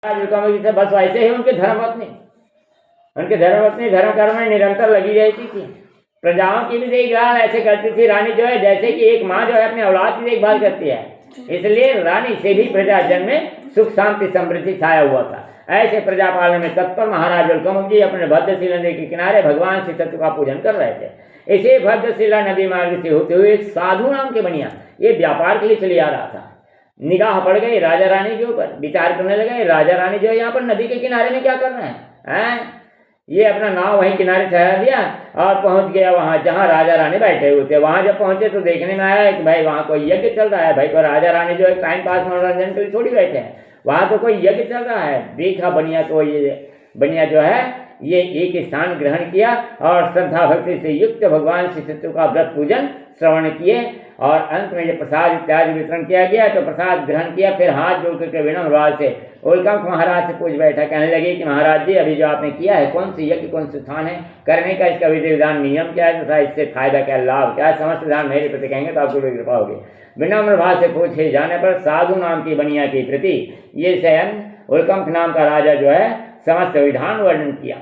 विक्रमादित्य से बस वैसे ही उनके धर्मपत्नी धर्म कर्म में निरंतर लगी रहती थी। प्रजाओं की भी देखभाल ऐसे करती थी रानी जो है, जैसे कि एक माँ जो है अपने औलाद की देखभाल करती है। इसलिए रानी से भी प्रजाजन में सुख शांति समृद्धि छाया हुआ था। ऐसे प्रजा पालने में तत्पर महाराज उल्कामुख जी अपने भद्रशिला नदी के किनारे भगवान श्री सत्य का पूजन कर रहे थे। इसे भद्रशिला नदी मार्ग से होते हुए एक साधु नाम के बनिया ये व्यापार के लिए चले आ रहा था। निगाह पड़ गई राजा रानी के ऊपर। विचार करने लगे, राजा रानी जो है यहाँ पर नदी के किनारे में क्या कर रहे हैं? ये अपना नाव वहीं किनारे ठहरा दिया और पहुंच गया वहां जहां राजा रानी बैठे हुए थे। वहां जब पहुंचे तो देखने में आया कि भाई वहां कोई यज्ञ चल रहा है। भाई को राजा रानी जो है टाइम पास मनोरंजन के लिए थोड़ी बैठे हैं, वहां तो कोई यज्ञ चल रहा है। देखा बनिया तो ये बनिया जो है ये एक स्थान ग्रहण किया और श्रद्धा भक्ति से युक्त भगवान श्री सत्य का व्रत पूजन श्रवण किए और अंत में जब प्रसाद इत्यादि वितरण किया गया तो प्रसाद ग्रहण किया। फिर हाथ जोड़ करके विनम्र भाव से उल्कामुख महाराज से पूछ बैठा। कहने लगे कि महाराज जी अभी जो आपने किया है कौन सी यज्ञ कौन से स्थान है, करने का इसका विधि विधान नियम क्या है तथा इससे फायदा क्या लाभ क्या है, समस्त विधान मेरे प्रति कहेंगे तो आपको कृपा होगी। विनम्र भाव से पूछे जाने पर साधु नाम की बनिया की प्रति ये स्वयं उल्कामुख नाम का राजा जो है समस्त विधान वर्णन किया।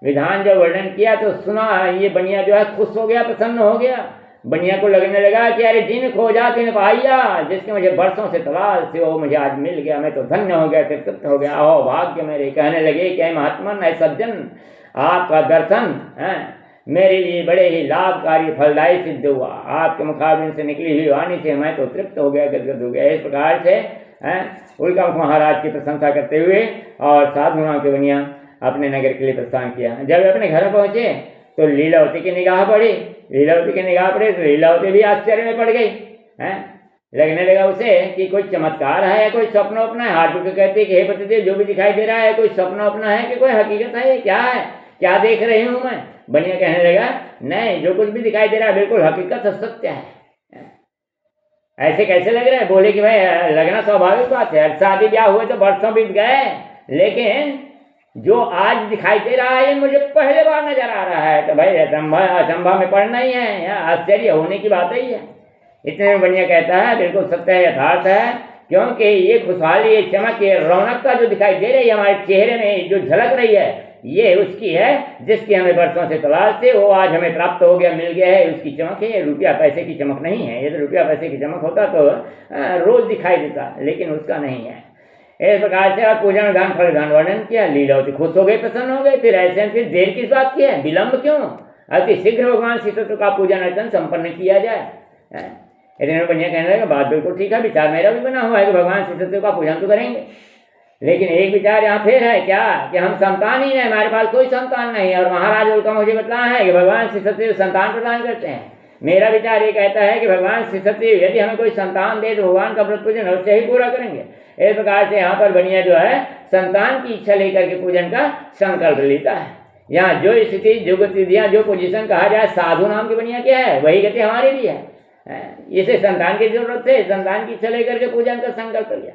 विधान जब वर्णन किया तो सुना ये बनिया जो है खुश हो गया, प्रसन्न हो गया। बनिया को लगने लगा कि अरे जिन खोजा तिन पाइया, जिसके मुझे बरसों से तलाश थी वो मुझे आज मिल गया, मैं तो धन्य हो गया, तृप्त हो गया, अहो भाग्य मेरे। कहने लगे कि महात्मन है सज्जन, आपका दर्शन है मेरे लिए बड़े ही लाभकारी फलदायी सिद्ध हुआ। आपके मुखारबिंद से निकली हुई वाणी से मैं तो तृप्त हो गया, गदगद हो गया। इस प्रकार से उल्कामुख महाराज की प्रशंसा करते हुए और साधु नाम के बनिया अपने नगर के लिए प्रस्थान किया। जब अपने घर पहुंचे तो लीलावती की निगाह पड़ी। लीलावती की निगाह पड़ी तो लीलावती भी आश्चर्य में पड़ गई। लगने लगा उसे कि कोई चमत्कार है या कोई स्वप्न अपना है। हाथ को कहती है कि हे पतिदेव जो भी दिखाई दे रहा है कोई स्वप्न अपना है कि कोई हकीकत है, क्या है, क्या देख रही हूँ मैं। बनिया कहने लगा नहीं, जो कुछ भी दिखाई दे रहा है बिल्कुल हकीकत सत्य है। ऐसे कैसे लग रहा है? बोले कि भाई लगना स्वाभाविक बात है, शादी ब्याह हुए तो वर्षों बीत गए, लेकिन जो आज दिखाई दे रहा है मुझे पहले बार नजर आ रहा है। तो भाई अचंभा में पड़ना ही है, आश्चर्य होने की बात ही है। इतने में बनिया कहता है बिल्कुल सत्य है, यथार्थ है, क्योंकि ये खुशहाली, ये चमक, ये रौनकता जो दिखाई दे रही है हमारे चेहरे में, जो झलक रही है, ये उसकी है जिसकी हमें वर्षों से तलाश थी, वो आज हमें प्राप्त हो गया, मिल गया है, उसकी चमक है। ये रुपया पैसे की चमक नहीं है। ये तो रुपया पैसे की चमक होता तो रोज दिखाई देता, लेकिन उसका नहीं है। इस प्रकार से पूजन विधान फल विधान वर्णन किया। लीलावती खुश हो गई, प्रसन्न हो गई। फिर ऐसे फिर देर किस बात की है, विलंब क्यों, अति शीघ्र भगवान श्री सत्य का पूजन अर्चन संपन्न किया जाए। इतने बनिया कहने लगा बात बिल्कुल ठीक है, विचार मेरा भी बना हुआ है कि भगवान श्री सत्य का पूजन तो करेंगे, लेकिन एक विचार यहाँ फिर है क्या कि हम संतान ही नहीं, हमारे पास कोई संतान नहीं है। और महाराज उल्कामुख मुझे बताया है कि भगवान श्री सत्य संतान प्रदान करते हैं। मेरा विचार ये कहता है कि भगवान श्री सत्य यदि हमें कोई संतान दे तो भगवान का व्रत पूजन अवश्य ही पूरा करेंगे। इस प्रकार से यहाँ पर बनिया जो है संतान की इच्छा लेकर के पूजन का संकल्प लेता है। यहाँ जो स्थिति, जो गतिविधियाँ, जो पोजीशन कहा जाए साधु नाम की बनिया क्या है, वही गति हमारे लिए है। इसे संतान की जरूरत है, संतान की इच्छा लेकर के पूजन का संकल्प लिया।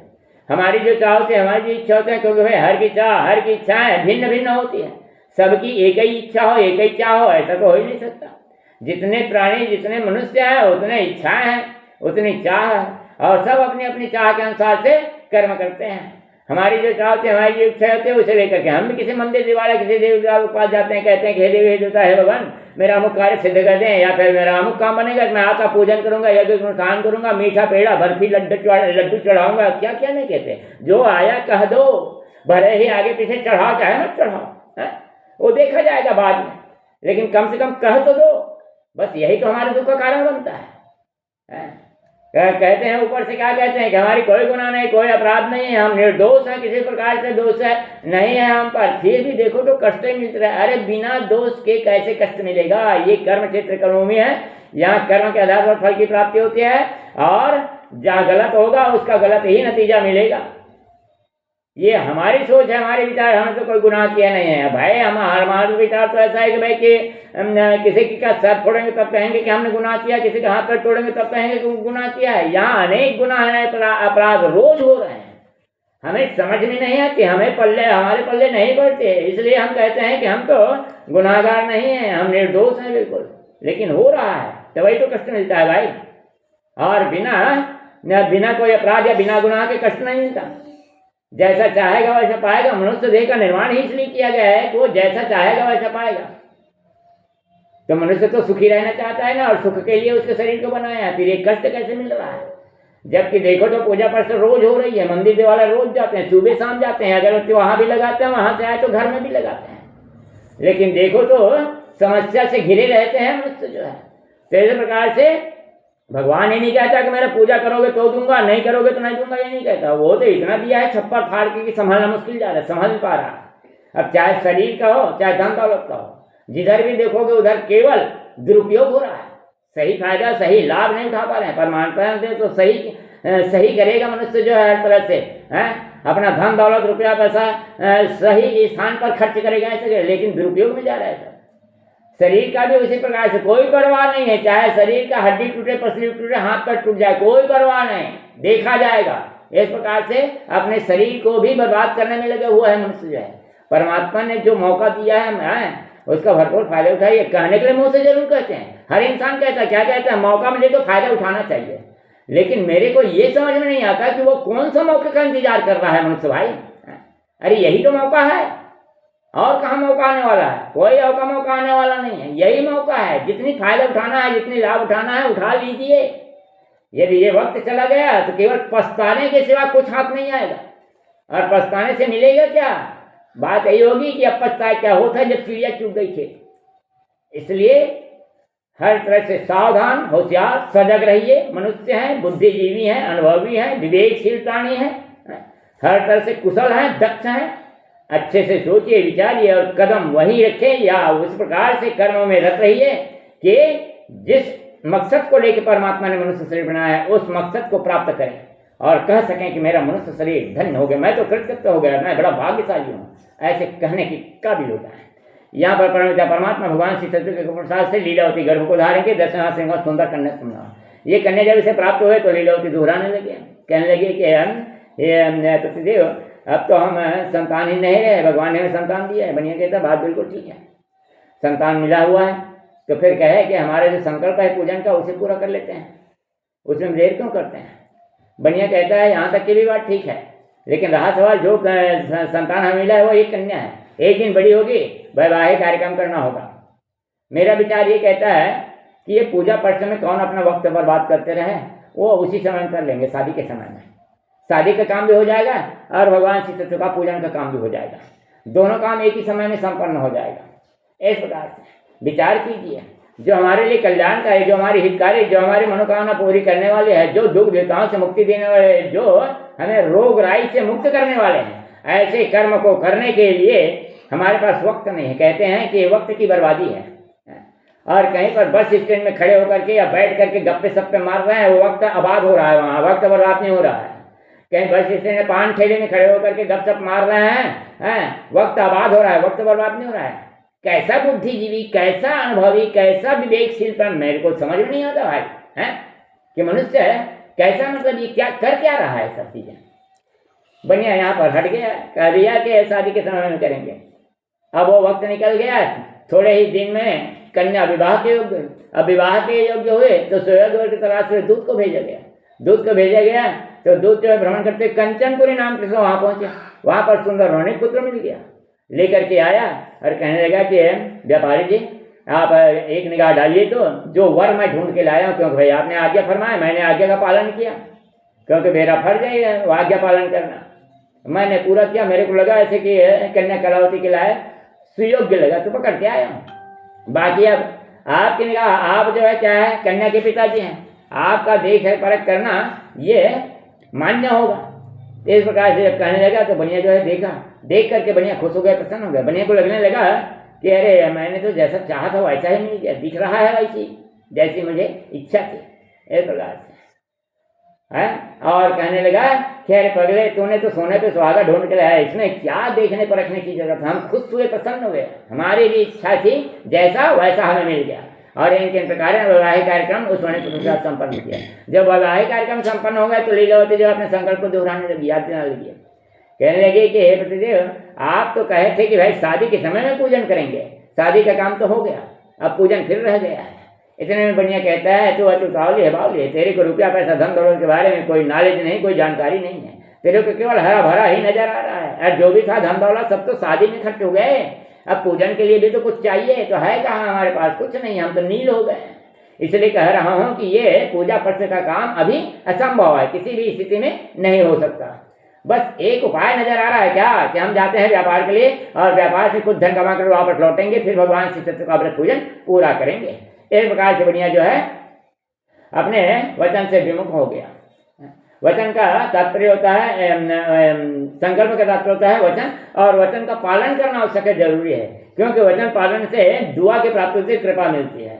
हमारी जो चाह होती है, हमारी जो इच्छा होती है, क्योंकि भाई हर की चाह, हर की इच्छाएं भिन्न भिन्न होती है। सबकी एक ही इच्छा हो, एक ही चाह हो, ऐसा तो हो ही नहीं सकता। जितने प्राणी, जितने मनुष्य हैं उतने इच्छाएं हैं, उतनी चाह है, और सब अपनी अपनी चाह के अनुसार से कर्म करते हैं। हमारी जो चाह होती है, हमारी जो इच्छा होती है, उसे लेकर के हम भी किसी मंदिर दिवाला, किसी देवी देवता के पास जाते हैं, कहते हैं कि हे देवी हे देवता हे भगवान मेरा अमुक कार्य सिद्ध कर दें, या फिर मेरा अमुक काम बनेगा, मैं आपका पूजन करूंगा, यज्ञ अनुष्ठान करूंगा, मीठा पेड़ा बर्फी लड्डू चढ़ाऊंगा, क्या क्या नहीं कहते। जो आया कह दो, भले ही आगे पीछे चढ़ाओ चाहे मत चढ़ाओ, वो देखा जाएगा बाद में, लेकिन कम से कम कह तो दो। बस यही तो हमारे दुख का कारण बनता है। कहते हैं ऊपर से क्या कहते हैं कि हमारी कोई गुनाह नहीं, कोई अपराध नहीं है, हम निर्दोष हैं, किसी प्रकार से दोष है नहीं है हम पर, फिर भी देखो तो कष्ट ही मिलता है। अरे बिना दोष के कैसे कष्ट मिलेगा? ये कर्म क्षेत्र कर्मभूमि है, यहाँ कर्म के आधार पर फल की प्राप्ति होती है, और जहाँ गलत होगा उसका गलत ही नतीजा मिलेगा। ये हमारी सोच है, हमारे विचार, हमने तो कोई गुनाह किया नहीं है भाई। हमारा विचार तो ऐसा है कि भाई कि किसी की का सर फोड़ेंगे तब कहेंगे कि हमने गुनाह किया, किसी का हाथ पैर तोड़ेंगे तब कहेंगे कि गुनाह किया है। यहाँ अनेक गुनाह है, अपराध रोज हो रहे हैं, हमें समझ में नहीं आती, हमें हमारे पल्ले नहीं पड़ते, इसलिए हम कहते हैं कि हम तो गुनाहगार नहीं हैं, हम निर्दोष हैं बिल्कुल, लेकिन हो रहा है तो वही तो कष्ट मिलता है भाई। और बिना कोई अपराध या बिना गुनाह के कष्ट नहीं मिलता। जैसा चाहेगा वैसा पाएगा। मनुष्य देह का निर्माण ही इसलिए किया गया है कि वो जैसा चाहेगा वैसा पाएगा। तो मनुष्य तो सुखी रहना चाहता है ना, और सुख के लिए उसके शरीर को बनाया है, फिर ये कष्ट कैसे मिल रहा है? जबकि देखो तो पूजा पाठ रोज हो रही है, मंदिर वाले रोज जाते हैं, सुबह शाम जाते हैं, अगरबत्ती वहां भी लगाते हैं, वहां से आए तो घर में भी लगाते हैं। लेकिन देखो तो समस्या से घिरे रहते हैं मनुष्य जो है। तो इस प्रकार से भगवान ये नहीं कहता कि मेरा पूजा करोगे तो दूंगा, नहीं करोगे तो नहीं दूंगा, ये नहीं कहता। वो तो इतना दिया है छप्पर फाड़ के कि संभालना मुश्किल जा रहा है, संभाल नहीं पा रहा। अब चाहे शरीर का हो चाहे धन दौलत का हो, जिधर भी देखोगे उधर केवल दुरुपयोग हो रहा है। सही फायदा सही लाभ नहीं उठा पा रहे हैं। परमात्मा दे तो सही करेगा मनुष्य जो है हर तरह से है, अपना धन दौलत रुपया पैसा सही स्थान पर खर्च करेगा ऐसे, लेकिन दुरुपयोग में जा रहा है सब। शरीर का भी उसी प्रकार से कोई परवाह नहीं है, चाहे शरीर का हड्डी टूटे पसली टूटे हाथ पर टूट जाए, कोई परवाह नहीं, देखा जाएगा। इस प्रकार से अपने शरीर को भी बर्बाद करने में लगे हुआ है मनुष्य जो है। परमात्मा ने जो मौका दिया है उसका भरपूर फायदा उठाइए। कहने के लिए मुंह से जरूर कहते हैं, हर इंसान कहता है, क्या कहता है, मौका मिले तो फायदा उठाना चाहिए। लेकिन मेरे को ये समझ में नहीं आता कि वो कौन सा मौके का इंतजार कर रहा है मनुष्य भाई। अरे यही तो मौका है, और कहाँ मौका आने वाला है? कोई और का मौका आने वाला नहीं है, यही मौका है। जितनी फायदा उठाना है, जितनी लाभ उठाना है, उठा लीजिए। यदि ये वक्त चला गया तो केवल पछताने के सिवा कुछ हाथ नहीं आएगा, और पछताने से मिलेगा क्या? बात यही होगी कि अब पछताए क्या होता है जब चिड़िया चुग गई थी। इसलिए हर तरह से सावधान, होशियार, सजग रहिए। मनुष्य हैं, बुद्धिजीवी हैं, अनुभवी हैं, विवेकशील प्राणी हैं, हर तरह से कुशल हैं, दक्ष हैं। अच्छे से सोचिए, विचारिए और कदम वही रखें, या उस प्रकार से कर्मों में रत रहिए कि जिस मकसद को लेकर परमात्मा ने मनुष्य शरीर बनाया है उस मकसद को प्राप्त करें और कह सकें कि मेरा मनुष्य शरीर धन्य हो गया, मैं तो कृतकृत्य हो गया, मैं बड़ा भाग्यशाली हूँ, ऐसे कहने की काबिल होता है। यहाँ पर परमात्मा भगवान श्री सत्य के प्रसाद से लीलावती गर्भ को धारण के 10 सिंह सुंदर कन्या सुनना। ये कन्या जब इसे प्राप्त हुए तो लीलावती दोहराने लगे, कहने लगे कि पतिदेव अब तो हम संतान ही नहीं रहे, भगवान ने हमें संतान दिया है। बनिया कहता बात बिल्कुल ठीक है, संतान मिला हुआ है तो फिर कहे कि हमारे जो संकल्प है पूजन का उसे पूरा कर लेते हैं, उसमें देर क्यों करते हैं। बनिया कहता है यहाँ तक की भी बात ठीक है, लेकिन रहा सवाल जो संतान हमें मिला है वो एक कन्या है, एक दिन बड़ी होगी, वैवाहिक कार्यक्रम करना होगा। मेरा विचार ये कहता है कि ये पूजा पाठ में कौन अपना वक्त बर्बाद करते रहे, वो उसी समय कर लेंगे, शादी के समय में। शादी का काम भी हो जाएगा और भगवान श्री तत्व का पूजन का काम भी हो जाएगा, दोनों काम एक ही समय में संपन्न हो जाएगा। इस प्रकार से विचार कीजिए, जो हमारे लिए कल्याणकारी, जो हमारी हितकारी, जो हमारी मनोकामना पूरी करने वाले हैं, जो दुख देवताओं से मुक्ति देने वाले हैं, जो हमें रोग राई से मुक्त करने वाले हैं, ऐसे कर्म को करने के लिए हमारे पास वक्त नहीं है। कहते हैं कि वक्त की बर्बादी है, और कहीं पर बस स्टैंड में खड़े होकर के या बैठ करके गप्पे सप्पे मार रहे हैं, वो वक्त आबाद हो रहा है, वहाँ वक्त बर्बाद नहीं हो रहा है। कहीं बस स्टैंड में पान ठेले में खड़े होकर के गपशप मार रहे हैं, वक्त आबाद हो रहा है, वक्त बर्बाद नहीं हो रहा है। कैसा बुद्धिजीवी, कैसा अनुभवी, कैसा विवेकशील, पर मेरे को समझ में नहीं आता भाई है कि मनुष्य है कैसा, मतलब ये क्या कर क्या रहा है सब चीजें। बनिया यहाँ पर हट गया, कह दिया कि शादी के समय में करेंगे। अब वो वक्त निकल गया, थोड़े ही दिन में कन्या विवाह के योग्य, अब विवाह के योग्य हुए तो सोयादोर की तलाश से दूध को भेजा गया। दूध को भेजा गया तो दूध जो है भ्रमण करते कंचनपुरी नाम के वहाँ पहुँचे, वहाँ पर सुंदर रोनिक पुत्र मिल गया, लेकर के आया और कहने लगा कि व्यापारी जी आप एक निगाह डालिए तो जो वर मैं ढूंढ के लाया हूँ, क्योंकि भाई आपने आज्ञा फरमाया, मैंने आज्ञा का पालन किया, क्योंकि मेरा फर्ज है वो आज्ञा पालन करना, मैंने पूरा किया। मेरे को लगा ऐसे कि कन्या कलावती के लाए सुयोग्य लगा तो पकड़ के आया हूँ। बाकी अब आपकी निगाह, आप जो है क्या है कन्या के पिताजी हैं, आपका देख परख करना ये मान्य होगा। इस प्रकार से जब कहने लगा तो बनिया जो है देखा, देख करके बनिया खुश हो गया, प्रसन्न हो गया। बनिया को लगने लगा कि अरे मैंने तो जैसा चाहा था वैसा ही मिल गया, दिख रहा है वैसी जैसी मुझे इच्छा थी। इस प्रकार से है, और कहने लगा कि अरे पगले तूने तो सोने पे सुहागा ढूंढ के लाया, इसमें क्या देखने परखने की जरूरत है, हम खुश हुए, प्रसन्न हुए, हमारी भी इच्छा थी जैसा वैसा हमें मिल गया। और इनके प्रकार वैवाहिक कार्यक्रम उस वर्ण के साथ संपन्न किया। जब वैवाहिक कार्यक्रम संपन्न हो गया तो लीलावती जो अपने संकल्प को दोहराने लगी, याद दिलाने लगी, कहने लगी कि हे पतिदेव आप तो कहे थे कि भाई शादी के समय में पूजन करेंगे, शादी का काम तो हो गया, अब पूजन फिर रह गया है। इतने में बनिया कहता है तो तावली है बावली है, तेरे को रुपया पैसा धन दौलत के बारे में कोई नॉलेज नहीं, कोई जानकारी नहीं है, तेरे को केवल हरा भरा ही नजर आ रहा है। और जो भी था धन दौलत सब तो शादी में खर्च हो गए, अब पूजन के लिए भी तो कुछ चाहिए, तो है कहाँ हमारे पास? कुछ नहीं, हम तो नील हो गए। इसलिए कह रहा हूँ कि ये पूजा पाठ का काम अभी असंभव है, किसी भी स्थिति में नहीं हो सकता। बस एक उपाय नजर आ रहा है क्या, कि हम जाते हैं व्यापार के लिए और व्यापार से कुछ धन कमा कर वापस लौटेंगे, फिर भगवान श्री सत्य का व्रत पूजन पूरा करेंगे। इस प्रकार से बढ़िया जो है अपने वचन से विमुख हो गया। वचन का तात्पर्य होता है, संकल्प का तात्पर्य होता है वचन, और वचन का पालन करना उसके जरूरी है, क्योंकि वचन पालन से दुआ की प्राप्ति से कृपा मिलती है।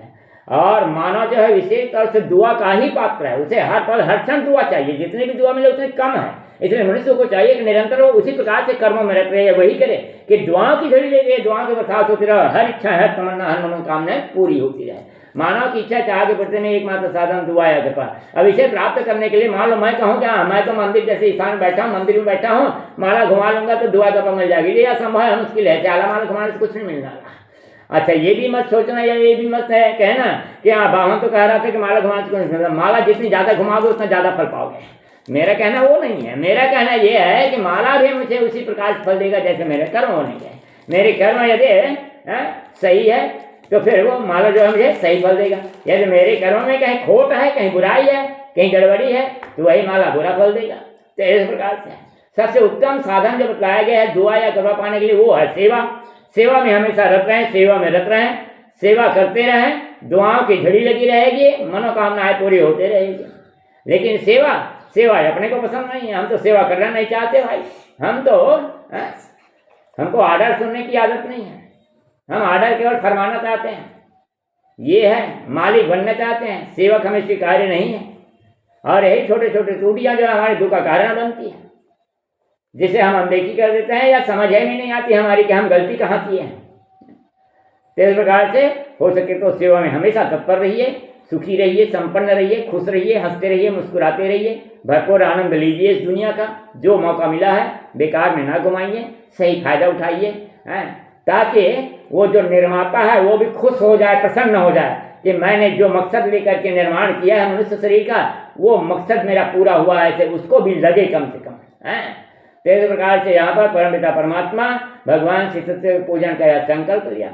और मानव जो है विशेष तौर से दुआ का ही पात्र है, उसे हर पल हर क्षण दुआ चाहिए, जितनी भी दुआ मिले उतनी कम है। इसलिए मनुष्य को चाहिए कि निरंतर वो उसी प्रकार से कर्मों में रहते रहे, वही करे कि दुआओं की झड़ी ले गए, दुआओं के बरसात होती रहे, हर इच्छा हर तमन्ना हर मनोकामनाएं पूरी होती रहे। मानव की इच्छा चाह के प्रति में एकमात्र साधन दुआ या कृपा। अब इसे प्राप्त करने के लिए मान लो मैं कहूँ क्या, मैं तो मंदिर जैसे स्थान बैठा हूँ, मंदिर में बैठा हूँ, माला घुमा लूंगा तो दुआ कृपा मिल जाएगी, ये असंभव है, मुश्किल है। चाला माला घुमाने से कुछ नहीं मिलना। अच्छा ये भी मत सोचना या ये भी मत है कहना कि हाँ बावन तो कह रहा था कि माला घुमाने से कुछ नहीं मिलता, माला जितनी ज़्यादा घुमाओगे उतना ज़्यादा फल पाओगे। मेरा कहना वो नहीं है, मेरा कहना ये है कि माला भी मुझे उसी प्रकार फल देगा जैसे मेरे कर्म होने के। मेरे कर्म यदि सही है तो फिर वो माला जो है मुझे सही फल देगा। यदि मेरे कर्म में कहीं खोट है, कहीं बुराई है, कहीं गड़बड़ी है, तो वही माला बुरा फल देगा। तो इस प्रकार से सबसे उत्तम साधन जो बताया गया है दुआ या कृपा पाने के लिए वो है सेवा। सेवा में हमेशा रत रहें, सेवा में रत रहें, सेवा करते रहें, दुआओं की झड़ी लगी रहेगी, मनोकामनाएं पूरी होते रहेगी। लेकिन सेवा अपने को पसंद नहीं है, हम तो सेवा करना नहीं चाहते भाई। हमको आर्डर सुनने की आदत नहीं है, हम आर्डर केवल फरमाना चाहते हैं, ये है मालिक बनना चाहते हैं, सेवक हमें स्वीकार्य नहीं है। और यही छोटे छोटे त्रुटियां जो हमारे दुख का कारण बनती है, जिसे हम अनदेखी कर देते हैं या समझ ही नहीं आती हमारी कि हम गलती कहाँ की है। तो इस प्रकार से हो सके तो सेवा में हमेशा तत्पर रहिए, सुखी रहिए, संपन्न रहिए, खुश रहिए, हंसते रहिए, मुस्कुराते रहिए, भरपूर आनंद लीजिए इस दुनिया का। जो मौका मिला है बेकार में ना घुमाइए, सही फायदा उठाइए, ताकि वो जो निर्माता है वो भी खुश हो जाए, प्रसन्न हो जाए कि मैंने जो मकसद लेकर के निर्माण किया है मनुष्य शरीर का, वो मकसद मेरा पूरा हुआ है, ऐसे उसको भी लगे कम से कम। तो इस प्रकार से यहाँ पर परमपिता परमात्मा भगवान श्री सत्य पूजन का यह संकल्प लिया।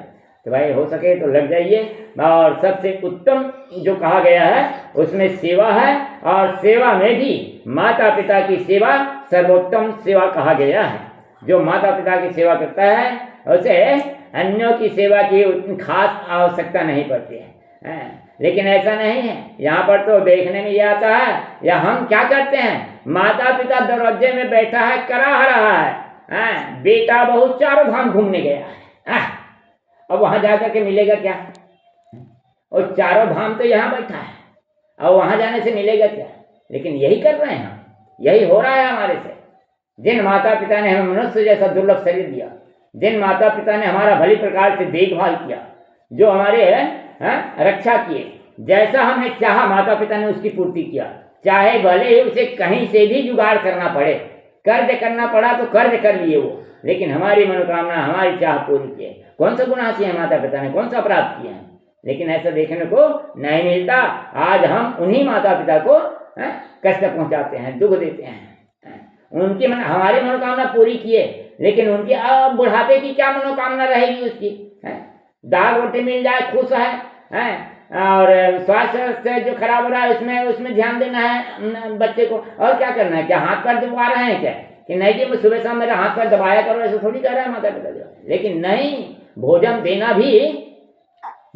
तो भाई हो सके तो लग जाइए। और सबसे उत्तम जो कहा गया है उसमें सेवा है, और सेवा में भी माता पिता की सेवा सर्वोत्तम सेवा कहा गया है। जो माता पिता की सेवा करता है उसे अन्यों की सेवा की उतनी खास आवश्यकता नहीं पड़ती है। लेकिन ऐसा नहीं है, यहाँ पर तो देखने में ये आता है, या हम क्या करते हैं, माता पिता दरवाजे में बैठा है, करा रहा है, बेटा बहू चारों धाम घूमने गया है, अब वहां जाकर के मिलेगा क्या? और चारों धाम तो यहाँ बैठा है, अब वहां जाने से मिलेगा क्या? लेकिन यही कर रहे हैं हम, यही हो रहा है हमारे से। जिन माता पिता ने हमें मनुष्य जैसा दुर्लभ शरीर दिया, जिन माता पिता ने हमारा भली प्रकार से देखभाल किया, जो हमारे रक्षा किए, जैसा हमने चाहा माता पिता ने उसकी पूर्ति किया, चाहे भले ही उसे कहीं से भी जुगाड़ करना पड़े, कर्ज करना पड़ा तो कर्ज कर लिए वो, लेकिन हमारी मनोकामना हमारी चाह पूरी किए। कौन सा गुनाह किया है माता पिता ने, कौन सा अपराध किया है? लेकिन ऐसा देखने को नहीं मिलता। आज हम उन्हीं माता पिता को कष्ट पहुंचाते हैं, दुख देते हैं। उनकी हमारी मनोकामना पूरी किए, लेकिन उनकी अब बुढ़ापे की क्या मनोकामना रहेगी उसकी? दाल रोटी मिल जाए खुश है, और स्वास्थ्य जो खराब हो रहा है उसमें ध्यान देना है बच्चे को। और क्या करना है? क्या हाथ पैर दबा रहे हैं क्या कि नहीं कि मैं सुबह शाम मेरा हाथ पैर दबाया करो, ऐसा थोड़ी कर रहा है माता पिता। लेकिन नहीं, भोजन देना भी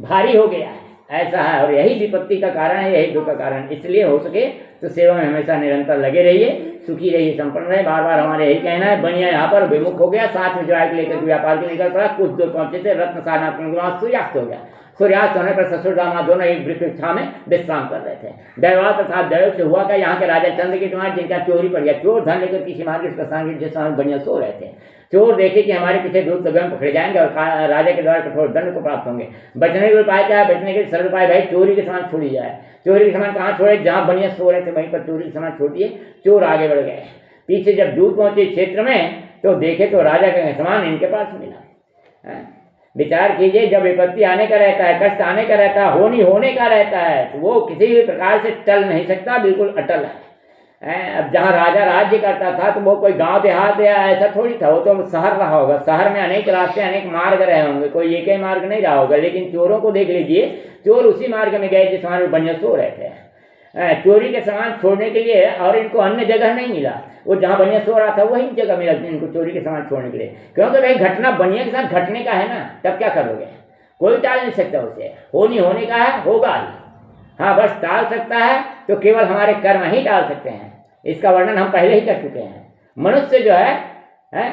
भारी हो गया है, ऐसा है। और यही विपत्ति का कारण है, यही दुख का कारण। इसलिए हो सके तो सेवा में हमेशा निरंतर लगे रहिए, सुखी रहिए, संपन्न रहे। बार बार हमारे यही कहना है। बढ़िया यहाँ पर विमुख हो गया, साथ में जो लेकर व्यापार के निकल पड़ा, कुछ दूर पहुंचे थे, रत्न सारनाथ सूर्यास्त हो गया। सूर्यास्त होने पर ससुर दामाद दोनों एक वृक्ष छांव में विश्राम कर रहे थे। दैवात तथा दैव से हुआ का यहाँ के राजा चंद्र के तुम्हारे जिनका चोरी पड़ गया, चोर धन लेकर किसी मार्ग जिस समय बढ़िया सो रहे थे। चोर देखे कि हमारे पीछे दूध तो गम पकड़े जाएंगे और राजा के द्वारा कठोर दंड को प्राप्त होंगे। बचने के उपाय क्या है? बचने के सरल उपाय भाई चोरी के सामान छोड़ी जाए। चोरी के सामान कहाँ छोड़े? जहाँ बढ़िया सो रहे थे वहीं पर चोरी के सामान छोड़ दिए। चोर आगे बढ़ गए। पीछे जब दूध पहुंचे क्षेत्र में तो देखे तो राजा का सामान इनके पास मिला। विचार कीजिए, जब विपत्ति आने का रहता है, कष्ट आने का रहता है, होने का रहता है, तो वो किसी भी प्रकार से टल नहीं सकता, बिल्कुल अटल है। अब जहाँ राजा राज्य करता था तो वो कोई गांव देहात या ऐसा थोड़ी था, वो तो शहर रहा होगा। शहर में अनेक रास्ते अनेक मार्ग रहे होंगे, कोई एक ही मार्ग नहीं रहा होगा। लेकिन चोरों को देख लीजिए, चोर उसी मार्ग में गए जिस मार्ग में बनिया सो रहे थे। चोरी के सामान छोड़ने के लिए और इनको अन्य जगह नहीं मिला, वो जहाँ बनिया सो रहा था वही जगह मिला इनको चोरी के सामान छोड़ने के लिए। क्योंकि भाई घटना बनिया के साथ घटने का है ना, तब क्या करोगे, कोई टाल नहीं सकता उसे। होने का है, होगा ही। हाँ, बस टाल सकता है तो केवल हमारे कर्म ही टाल सकते हैं। इसका वर्णन हम पहले ही कर चुके हैं। मनुष्य जो है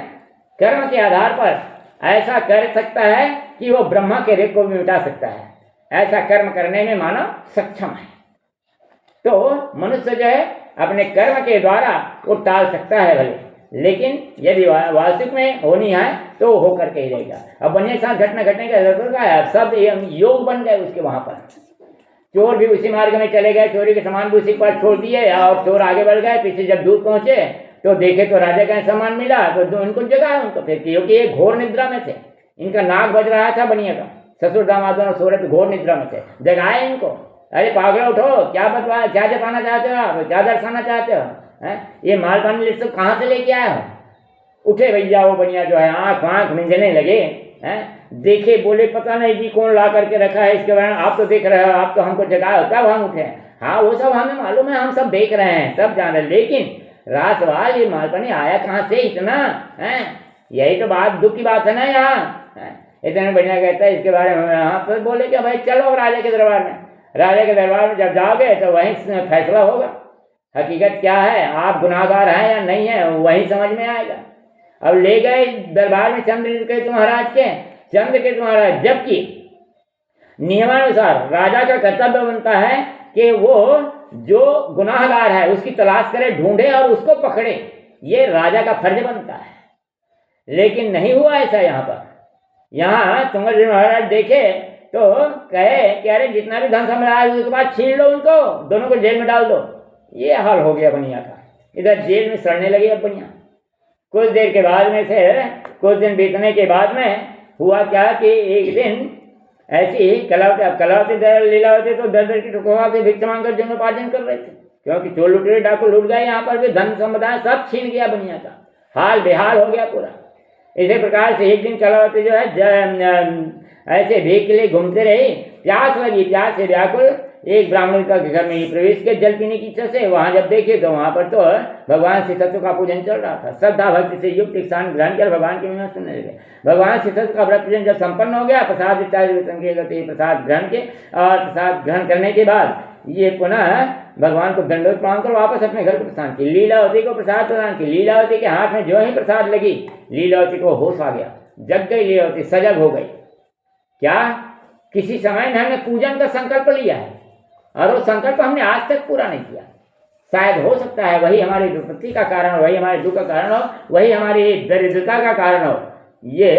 कर्म के आधार पर ऐसा कर सकता है कि वो ब्रह्मा के रेख को भी मिटा सकता है। ऐसा कर्म करने में मानव सक्षम है। तो मनुष्य जो है अपने कर्म के द्वारा वो टाल सकता है भले, लेकिन यदि वास्तविक में होनी है तो वो होकर के ही रहेगा। अब बनिया के साथ घटना घटने का जरूरत का है, सब योग बन गए उसके। वहां पर चोर भी उसी मार्ग में चले गए, चोरी के सामान भी उसी के पास छोड़ दिए और चोर आगे बढ़ गए। पीछे जब दूर पहुंचे तो देखे तो राजा का सामान मिला, तो उनको जगाया उनको फिर, क्योंकि ये घोर निद्रा में थे। इनका नाक बज रहा था बनिया का, ससुर दामाद दोनों सो रहे थे, घोर निद्रा में थे। जगाए इनको, अरे पागल उठो, क्या जताना चाहते हो आप, क्या दर्शाना चाहते हो, ये माल पानी लिस्ट सब कहाँ से लेके आए हो। उठे भैया वो बनिया जो है, आँख मिंजने लगे। देखे, बोले पता नहीं जी कौन ला करके रखा है इसके बारे में, आप तो देख रहे हो, आप तो हमको जगाए, तब हम उठे। हाँ, वो सब हमें मालूम है, हम सब देख रहे हैं, सब जान रहे, लेकिन रात वाल ये माल पानी आया कहाँ से इतना है, यही तो बात, दुख की बात है ना। यहाँ इतने बढ़िया कहता है इसके बारे में। हाँ, फिर बोले कि भाई चलो राजा के दरबार में। राजा के दरबार में जब जाओगे तो वहीं फैसला होगा, हकीकत क्या है, आप गुनाहगार हैं या नहीं है, वहीं समझ में आएगा। अब ले गए दरबार में चंद्रकेतु महाराज के। चंद्रकेतु महाराज, जबकि नियमानुसार राजा का कर्तव्य बनता है कि वो जो गुनाहगार है उसकी तलाश करे, ढूंढे और उसको पकड़े, ये राजा का फर्ज बनता है। लेकिन नहीं हुआ ऐसा यहाँ पर। यहाँ तुंगरदेव महाराज देखे तो कहे कि अरे जितना भी धन संभाला है उसके बाद छीन लो, उनको दोनों को जेल में डाल दो। ये हाल हो गया बनिया का। इधर जेल में सड़ने लगी अब बनिया। कुछ देर के बाद में से, कुछ दिन बीतने के बाद में हुआ क्या कि एक दिन ऐसी ही कलावती लीलावती तो दर दर की ठुकवा से भिक्षा मांगकर जीवनोपार्जन कर रहे थे, क्योंकि चोर लुटेरे डाकू लूट गए। यहाँ पर भी धन संपदा सब छीन गया बनिया का, हाल बेहाल हो गया पूरा। इसी प्रकार से एक दिन कलावती जो है ऐसे भीख के लिए घूमते रही। प्यास लगी, प्यास से व्याकुल एक ब्राह्मण का घर में ही प्रवेश किया जल पीने की इच्छा से। वहां जब देखे तो वहां पर तो भगवान श्री सत्य का पूजन चल रहा था। श्रद्धा भक्ति से युक्त स्थान ग्रहण कर भगवान की महिमा सुनने लगे। भगवान श्री सत्य का व्रत पूजन जब संपन्न हो गया, प्रसाद प्रसाद ग्रहण के, और प्रसाद ग्रहण करने के बाद ये पुनः भगवान को दंडोत प्रणाम कर वापस अपने घर को प्रस्थान की। लीलावती को प्रसाद प्रदान की। लीलावती के हाथ में जो ही प्रसाद लगी, लीलावती को होश आ गया, जग गई लीलावती, सजग हो गई। क्या किसी समय में हमने पूजन का संकल्प लिया है और वो संकल्प हमने आज तक पूरा नहीं किया। शायद हो सकता है वही हमारी विपत्ति का कारण हो, वही हमारे दुख का कारण हो, वही हमारी दरिद्रता का कारण हो। ये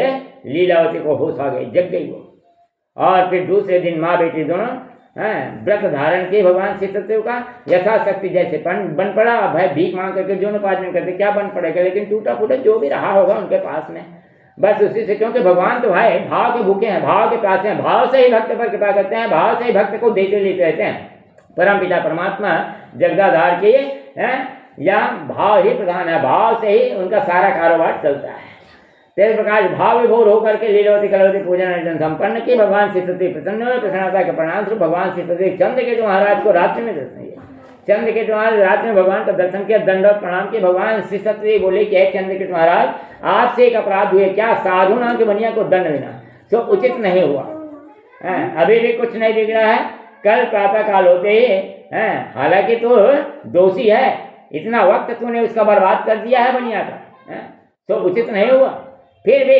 लीलावती को होश आ गई, जग गई वो। और फिर दूसरे दिन माँ बेटी दोनों व्रत धारण किए भगवान श्री सत्यदेव का यथाशक्ति जैसे बन पड़ा। भाई भीख मांग करके जो उपार्जन करते क्या बन पड़ेगा, लेकिन टूटा फूटा जो भी रहा होगा उनके पास में, बस उसी से। क्योंकि भगवान तो भाई भाव के भूखे हैं, भाव के प्यासे हैं, भाव से ही भक्त पर कृपा करते हैं, भाव से ही भक्त को देते लेते रहते हैं। परम पिता परमात्मा जगदाधार के या भाव ही प्रधान है, भाव से ही उनका सारा कारोबार चलता है। तेरे प्रकार भाव विभोर होकर के लीलावती कलावती पूजन अर्चन संपन्न की। भगवान श्री सत्य प्रसन्न हुए। प्रसन्नता के परिणाम स्वरूप भगवान श्री सत्य चंद्रकेतु महाराज को रात्रि में दर्शन दिया। चंद्रकेतु महाराज रात में भगवान का दर्शन किया, दंडवत प्रणाम किया। भगवान श्री सत्य बोले कि चंद्रकेतु महाराज, आपसे एक अपराध हुए, क्या साधु नाम के बनिया को दंड देना तो उचित नहीं हुआ। अभी भी कुछ नहीं बिगड़ा है। कल प्रातः काल होते ही हालांकि तो दोषी है, इतना वक्त तूने उसका बर्बाद कर दिया है बनिया का, तो उचित नहीं हुआ। फिर भी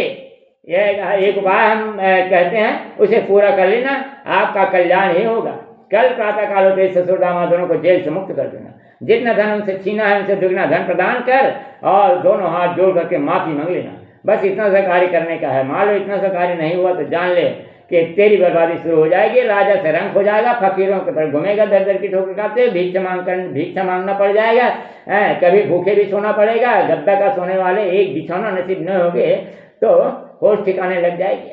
यह एक उपाय हम कहते हैं, उसे पूरा कर लेना, आपका कल्याण ही होगा। कल प्रातः काल होते ससुर दामाद दोनों को जेल से मुक्त कर देना। जितना धन उनसे छीना है उनसे दुगना धन प्रदान कर और दोनों हाथ जोड़ करके माफी मांग लेना। बस इतना सा कार्य करने का है। मान लो इतना सा कार्य नहीं हुआ तो जान ले कि तेरी बर्बादी शुरू हो जाएगी। राजा से रंग हो जाएगा, फकीरों के पर घूमेगा, दर दर की ठोकर खाते, भिक्षा मांगना पड़ जाएगा, कभी भूखे भी सोना पड़ेगा। गद्दा का सोने वाले एक बिछौना नसीब न होगे तो होश ठिकाने लग जाएगी।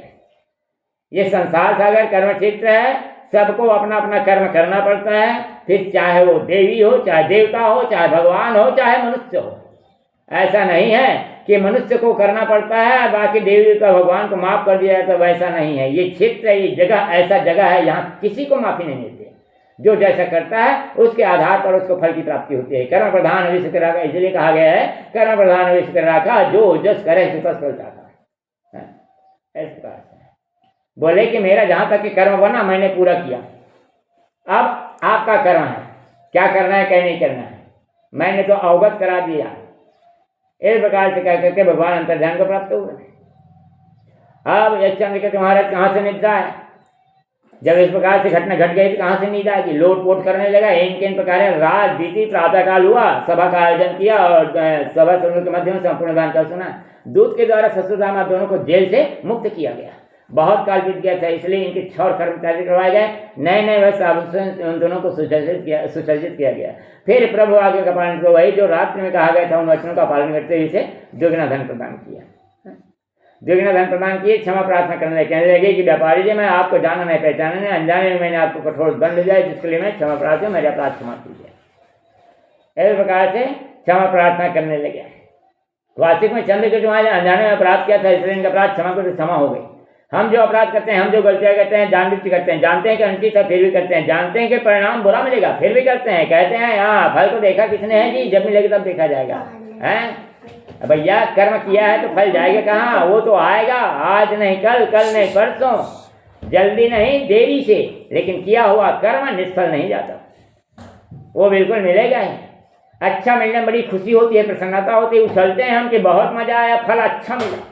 ये संसार सागर कर्म क्षेत्र है, सबको अपना अपना कर्म करना पड़ता है, फिर चाहे वो देवी हो, चाहे देवता हो, चाहे भगवान हो, चाहे मनुष्य हो। ऐसा नहीं है कि मनुष्य को करना पड़ता है बाकी देवी देवता भगवान को माफ कर दिया है, तो वैसा नहीं है। ये क्षेत्र, ये जगह ऐसा जगह है यहाँ किसी को माफी नहीं मिलती। जो जैसा करता है उसके आधार पर उसको फल की प्राप्ति होती है। कर्म प्रधान विश्व कर राखा, इसलिए कहा गया है कर्म प्रधान विश्व कर राखा, जो जस करे सो तस फल चाहता है। इस प्रकार से बोले कि मेरा जहाँ तक कि कर्म बना मैंने पूरा किया, अब आपका कर्म है, क्या करना है क्या नहीं करना है, मैंने तो अवगत करा दिया। इस प्रकार से कह करके भगवान अंतर्ध्यान को प्राप्त हुए। अब यश चंद्र के महाराज कहाँ से निद्रा है? जब इस प्रकार से घटना घट गई तो कहाँ से नींद आएगी? लोट पोट करने लगा। इन प्रकार रात बीती, प्रातः काल हुआ, सभा का आयोजन किया और सभा सुनने के माध्यम से संपूर्ण दान का सुना। दूत के द्वारा ससुर दामाद दोनों को जेल से मुक्त किया गया। बहुत काल बीत गया था, इसलिए इनके 6 कर्मचारी करवाए गए। नए नए वह आभूषण उन दोनों को सुसज्जित किया गया। फिर प्रभु आगे का पालन को वही जो रात्रि में कहा गया था उन वचनों का पालन करते हुए इसे दुगना धन प्रदान किया। दुगना धन प्रदान किए, क्षमा प्रार्थना करने लगे, कहने लगे कि व्यापारी जी मैं आपको जाना नहीं पहचाना नहीं, अनजाने में मैंने आपको कठोर दंड दिया, जिसके लिए मैं क्षमा प्रार्थी हूँ, मेरे अपराध क्षमा कीजिए। इस प्रकार से क्षमा प्रार्थना करने लगे। वास्तविक में चंद्रकेतु महाराज अनजाने में अपराध किया था, इसलिए इनका अपराध क्षमा को क्षमा हो गई। हम जो अपराध करते हैं, हम जो गलतियाँ करते हैं, जानबूझ करते हैं, जानते हैं कि अनुचित है फिर भी करते हैं, जानते हैं कि परिणाम बुरा मिलेगा फिर भी करते हैं, कहते हैं हाँ फल को देखा किसने है जी, जब मिलेगा तब देखा जाएगा। हैं भैया, कर्म किया है तो फल जाएगा कहाँ? वो तो आएगा, आज नहीं कल, कल नहीं परसों, जल्दी नहीं देरी से, लेकिन किया हुआ कर्म निष्फल नहीं जाता, वो बिल्कुल मिलेगा ही। अच्छा मिलने में बड़ी खुशी होती है, प्रसन्नता होती है, उछलते हैं हम कि बहुत मजा आया, फल अच्छा मिला।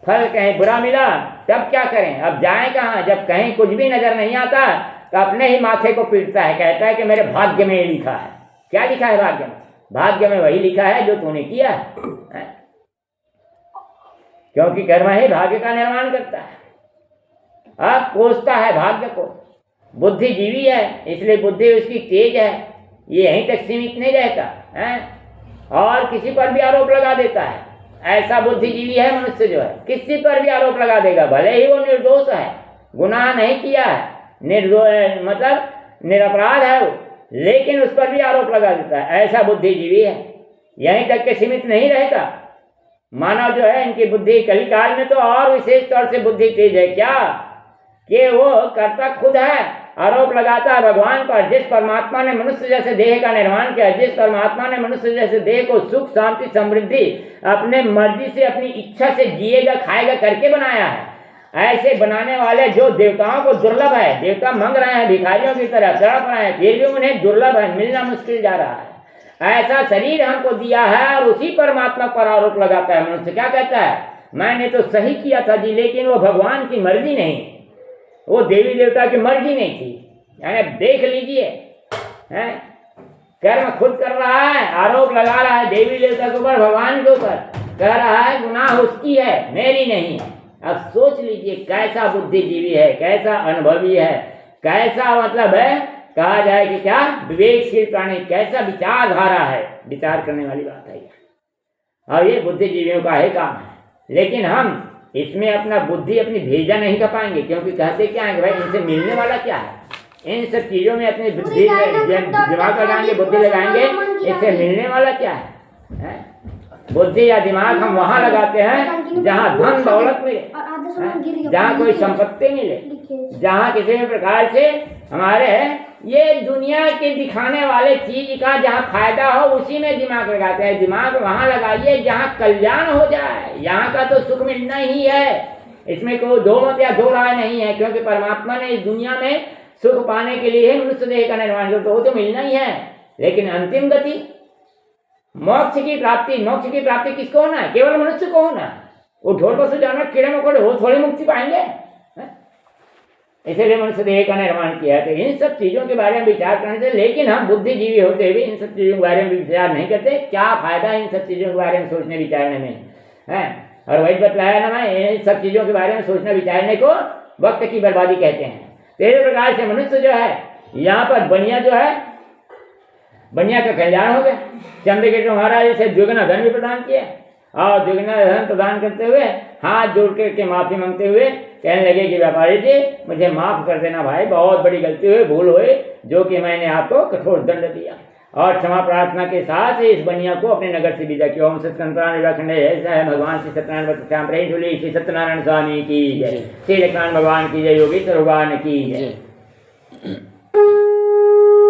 फल कहीं बुरा मिला तब क्या करें? अब जाएं कहाँ? जब कहीं कुछ भी नजर नहीं आता तो अपने ही माथे को पीटता है, कहता है कि मेरे भाग्य में ये लिखा है। क्या लिखा है भाग्य में? भाग्य में वही लिखा है जो तूने किया है, क्योंकि कर्म ही भाग्य का निर्माण करता है। अब कोसता है भाग्य को। बुद्धिजीवी है, इसलिए बुद्धि उसकी तेज है, ये यहीं तक सीमित नहीं रहता है और किसी पर भी आरोप लगा देता है। ऐसा बुद्धिजीवी है मनुष्य जो है, किसी पर भी आरोप लगा देगा, भले ही वो निर्दोष है, गुनाह नहीं किया है, निर्दोष मतलब निरपराध है वो, लेकिन उस पर भी आरोप लगा देता है। ऐसा बुद्धिजीवी है, यहीं तक के सीमित नहीं रहता। मानव जो है, इनकी बुद्धि कली काल में तो और विशेष तौर से बुद्धि तेज है। क्या कि वो कर्ता खुद है, आरोप लगाता है भगवान पर। जिस परमात्मा ने मनुष्य जैसे देह का निर्माण किया, जिस परमात्मा ने मनुष्य जैसे देह को सुख शांति समृद्धि अपने मर्जी से अपनी इच्छा से जिएगा खाएगा करके बनाया है, ऐसे बनाने वाले जो देवताओं को दुर्लभ है, देवता मांग रहे हैं भिखारियों की तरह, तड़प रहे हैं, फिर भी उन्हें दुर्लभ है, मिलना मुश्किल जा रहा है, ऐसा शरीर हमको दिया है और उसी परमात्मा पर आरोप लगाता है मनुष्य। क्या कहता है? मैंने तो सही किया था जी, लेकिन वो भगवान की मर्जी नहीं, वो देवी देवता की मर्जी नहीं थी। यानी देख लीजिए, कर्म खुद कर रहा है, आरोप लगा रहा है देवी देवता के ऊपर, भगवान के ऊपर, कह रहा है गुनाह उसकी है, मेरी नहीं है। अब सोच लीजिए कैसा बुद्धिजीवी है, कैसा अनुभवी है, कैसा मतलब है, कहा जाए कि क्या विवेकशील प्राणी, कैसा विचारधारा है, विचार करने वाली बात है। और ये बुद्धिजीवियों का ही काम है, लेकिन हम इसमें अपना बुद्धि अपनी भेजा नहीं कर पाएंगे, क्योंकि कहते क्या है कि भाई इनसे मिलने वाला क्या है, इन सब चीजों में अपनी बुद्धि दिमाग लगाएंगे, बुद्धि लगाएंगे, इससे मिलने वाला क्या है? बुद्धि या दिमाग हम वहां लगाते हैं जहां धन दौलत मिले, जहां कोई संपत्ति मिले, जहां किसी भी प्रकार से हमारे ये दुनिया के दिखाने वाले चीज का जहाँ फायदा हो उसी में दिमाग लगाते हैं। दिमाग वहां लगाइए जहाँ कल्याण हो जाए, यहाँ का तो सुख मिलना ही है, इसमें कोई दो मत या दो राय नहीं है, क्योंकि परमात्मा ने इस दुनिया में सुख पाने के लिए मनुष्य देह का निर्माण किया, तो वो तो मिलना ही है। लेकिन अंतिम गति मोक्ष की प्राप्ति किसको होना है? केवल मनुष्य को होना है। वो ढोल पशु जानवर कीड़े मकोड़े वो थोड़ी मुक्ति पाएंगे, इसीलिए मनुष्य देह का निर्माण किया है। तो इन सब चीजों के बारे में विचार करने से, लेकिन हम बुद्धिजीवी होते हुए इन सब चीजों के बारे में विचार नहीं करते। क्या फायदा इन सब चीजों के बारे में सोचने विचारने में है? और वही बतलाया ना मैं, इन सब चीजों के बारे में सोचना विचारने को वक्त की बर्बादी कहते हैं। तो इस प्रकार से मनुष्य जो है, यहाँ पर बनिया जो है, बनिया का कल्याण हो गया। चंद्रकेतु महाराज से द्विगुना धन भी प्रदान किया, और द्विगुना धन प्रदान करते हुए हाथ जोड़ करके माफी मांगते हुए कहने लगे कि व्यापारी जी मुझे माफ कर देना भाई, बहुत बड़ी गलती हुई, भूल हुई, जो कि मैंने आपको कठोर दंड दिया। और क्षमा प्रार्थना के साथ इस बनिया को अपने नगर से विदा किया। ओम सत्यनारायण ऐसा है भगवान श्री सत्यनारायण श्याम श्री सत्यनारायण स्वामी की जय, श्री लक्ष्मण भगवान की जय, योगेश्वर भगवान की जय।